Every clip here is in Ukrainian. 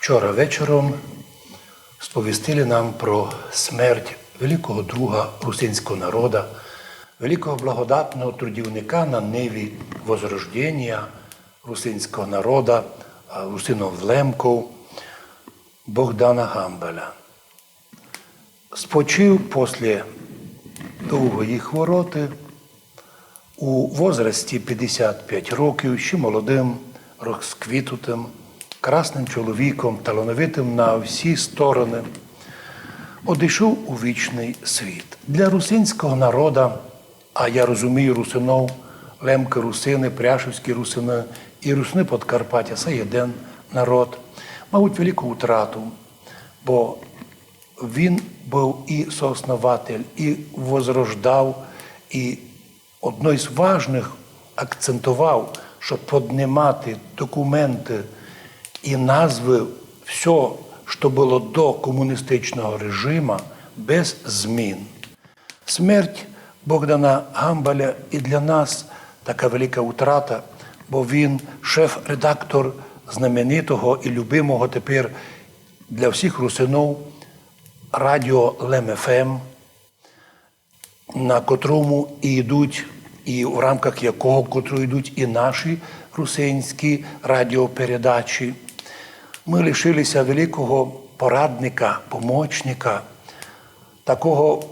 Вчора вечором сповістили нам про смерть великого друга русинського народу, великого благодатного трудівника на ниві возрождення русинського народу, русинов Лемков, Богдана Гамбаля. Спочив після довгої хвороти у возрасті 55 років, ще молодим, розквітутим, красним чоловіком, талановитим на всі сторони, одійшов у вічний світ. Для русинського народу, а я розумію русинов, лемки русини, пряшівські русини і русини Подкарпаття – це один народ, мабуть, велику втрату, бо він був і сооснователь, і возрождав, і одно з важних акцентував, щоб піднімати документи і назви все, що було до комуністичного режиму, без змін. Смерть Богдана Гамбаля і для нас така велика втрата, бо він шеф-редактор знаменитого і любимого тепер для всіх русинов радіо Лем-ФМ, на котрому йдуть, і в рамках якого йдуть і наші русинські радіопередачі. Ми лишилися великого порадника, помічника, такого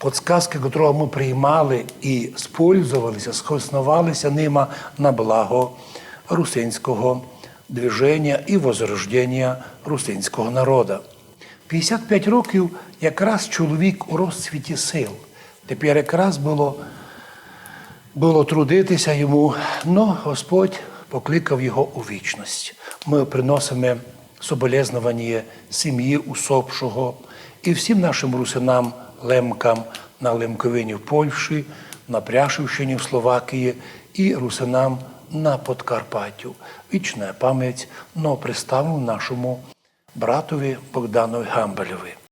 підказки, котрого ми приймали і спользувалися, скористувалися ними на благо русинського движення і возрождення русинського народу. 55 років якраз чоловік у розцвіті сил. Тепер якраз було трудитися йому, але Господь покликав його у вічність. Ми приносимо соболезнування сім'ї усопшого і всім нашим русинам, лемкам на Лемковині в Польщі, на Пряшівщині в Словакії і русинам на Подкарпаттю. Вічна пам'ять, но представив нашому братові Богданові Гамбалеві.